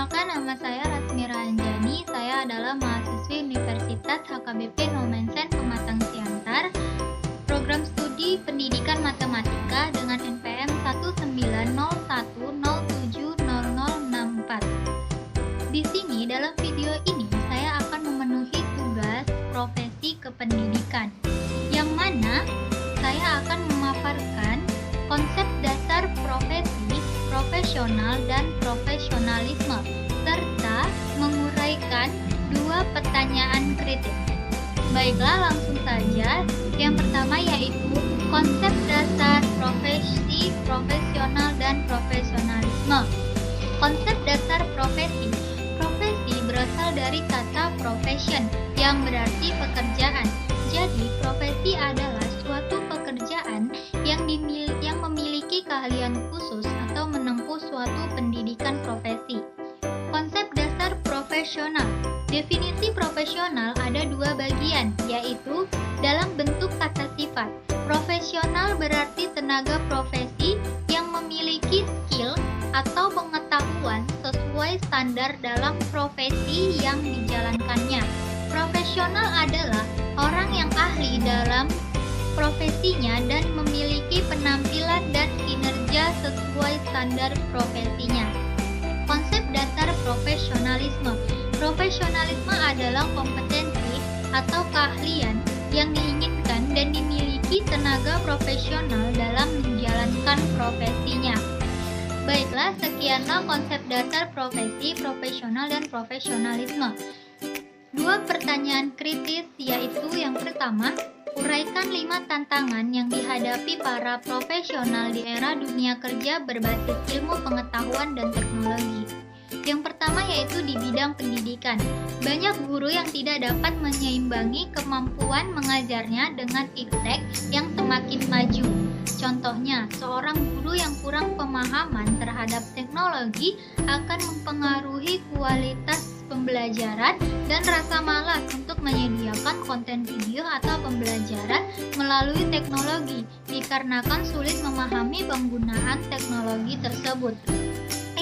Perkenalkan, nama saya Rasmira Anjani. Saya adalah mahasiswi Universitas HKBP Nomensen Pematang Siantar, program studi Pendidikan Matematika dengan NPM 19010700064. Di sini dalam video ini saya akan memenuhi tugas profesi kependidikan, yang mana saya akan memaparkan konsep dasar profesi, profesional, dan profesionalisme, serta menguraikan dua pertanyaan kritis. Baiklah, langsung saja. Yang pertama yaitu konsep dasar profesi, profesional, dan profesionalisme. Konsep dasar profesi. Profesi berasal dari kata profession yang berarti pekerjaan. Jadi, profesi adalah suatu pekerjaan yang memiliki keahlian khusus atau menempuh suatu pendidikan profesi. Konsep dasar profesional. Definisi profesional ada dua bagian, yaitu dalam bentuk kata sifat. Profesional berarti tenaga profesi yang memiliki skill atau pengetahuan sesuai standar dalam profesi yang dijalankannya. Profesional adalah orang yang ahli dalam profesinya dan memiliki penampilan dan kinerja sesuai standar profesinya. Konsep dasar profesionalisme. Profesionalisme adalah kompetensi atau keahlian yang diinginkan dan dimiliki tenaga profesional dalam menjalankan profesinya. Baiklah, sekianlah konsep dasar profesi, profesional, dan profesionalisme. Dua pertanyaan kritis, yaitu yang pertama, uraikan 5 tantangan yang dihadapi para profesional di era dunia kerja berbasis ilmu pengetahuan dan teknologi. Yang pertama yaitu di bidang pendidikan. Banyak guru yang tidak dapat menyeimbangi kemampuan mengajarnya dengan iptek yang semakin maju. Contohnya, seorang guru yang kurang pemahaman terhadap teknologi akan mempengaruhi kualitas pembelajaran dan rasa malas untuk menyediakan konten video atau pembelajaran melalui teknologi dikarenakan sulit memahami penggunaan teknologi tersebut.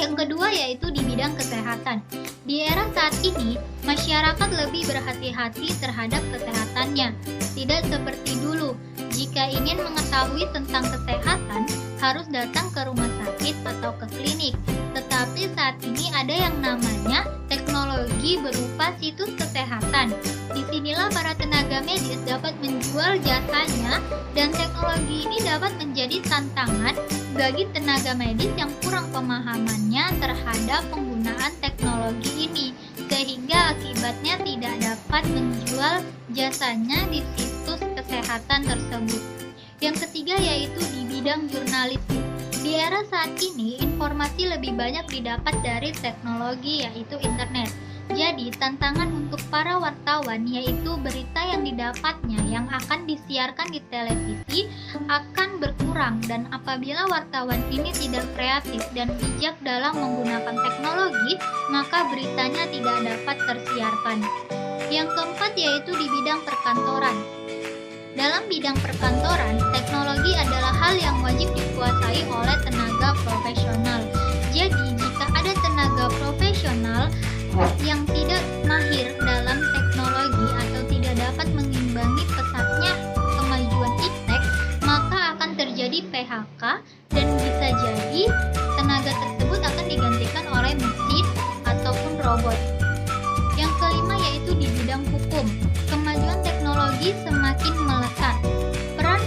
Yang kedua yaitu di bidang kesehatan. Di era saat ini, masyarakat lebih berhati-hati terhadap kesehatannya. Tidak seperti dulu, jika ingin mengetahui tentang kesehatan, harus datang ke rumah sakit atau ke klinik. Tetapi saat ini ada yang namanya teknologi berupa situs kesehatan. Disinilah para tenaga medis dapat menjual jasanya dan teknologi ini dapat menjadi tantangan bagi tenaga medis yang kurang pemahamannya terhadap penggunaan teknologi ini, sehingga akibatnya tidak dapat menjual jasanya di situs kesehatan tersebut. Yang ketiga yaitu di bidang jurnalisme. Di era saat ini, informasi lebih banyak didapat dari teknologi yaitu internet. Jadi, tantangan untuk para wartawan yaitu berita yang didapatnya yang akan disiarkan di televisi akan berkurang, dan apabila wartawan ini tidak kreatif dan bijak dalam menggunakan teknologi, maka beritanya tidak dapat tersiarkan. Yang keempat yaitu di bidang perkantoran. Dalam bidang perkantoran, teknologi adalah hal yang wajib dikuasai oleh tenaga profesional. Jadi, jika ada tenaga profesional yang tidak mahir dalam teknologi atau tidak dapat mengimbangi pesatnya kemajuan iptek, maka akan terjadi PHK dan bisa jadi tenaga tersebut akan digantikan oleh mesin ataupun robot. Yang kelima yaitu di bidang hukum. Kemajuan teknologi semakin melesat. Peran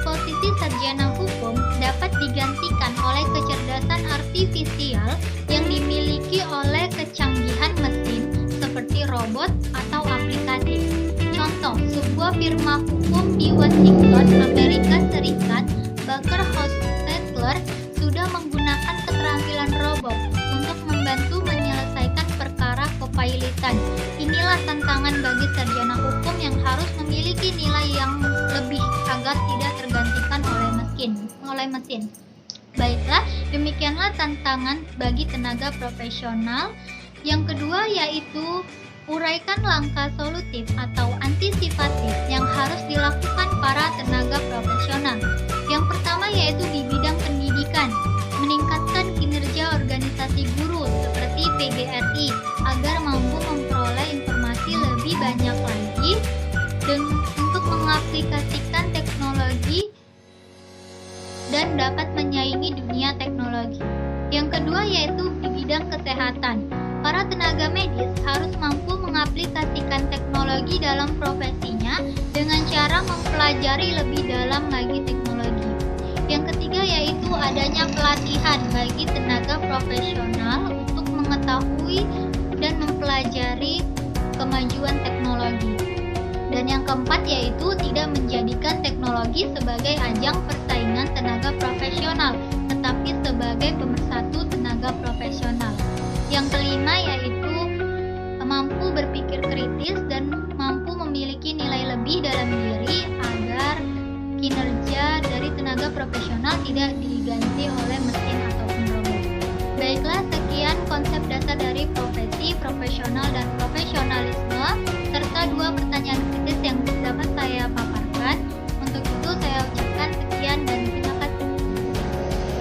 posisi sarjana hukum dapat digantikan oleh kecerdasan artifisial yang dimiliki oleh kecanggihan mesin seperti robot atau aplikasi. Contoh, sebuah firma hukum di Washington, Amerika Serikat, Baker Hostetler, sudah menggunakan keterampilan robot untuk membantu menyelesaikan perkara kepailitan. Inilah tantangan bagi sarjana hukum yang harus memiliki nilai yang lebih agar tidak tergantikan oleh mesin. Baiklah, demikianlah tantangan bagi tenaga profesional. Yang kedua yaitu uraikan langkah solutif atau antisipatif yang harus dilakukan para tenaga profesional. Yang pertama yaitu di bidang pendidikan, meningkatkan kinerja organisasi guru seperti PGRI agar mampu memperoleh informasi lebih banyak lagi dan untuk mengaplikasikan teknologi dan dapat menyaingi dunia teknologi. Yang kedua yaitu di bidang kesehatan. Para tenaga medis harus mampu mengaplikasikan teknologi dalam profesinya dengan cara mempelajari lebih dalam lagi teknologi. Yang ketiga yaitu adanya pelatihan bagi tenaga profesional untuk mengetahui dan mempelajari kemajuan teknologi. Dan yang keempat yaitu tidak menjadikan teknologi sebagai ajang persaingan tenaga profesional, tetapi sebagai pemersatu tenaga profesional. Yang kelima yaitu mampu berpikir kritis dan mampu memiliki nilai lebih dalam diri agar kinerja dari tenaga profesional tidak diganti oleh mesin ataupun robot. Baiklah, sekian konsep dasar dari profesi, profesional, dan profesionalisme serta 2 pertanyaan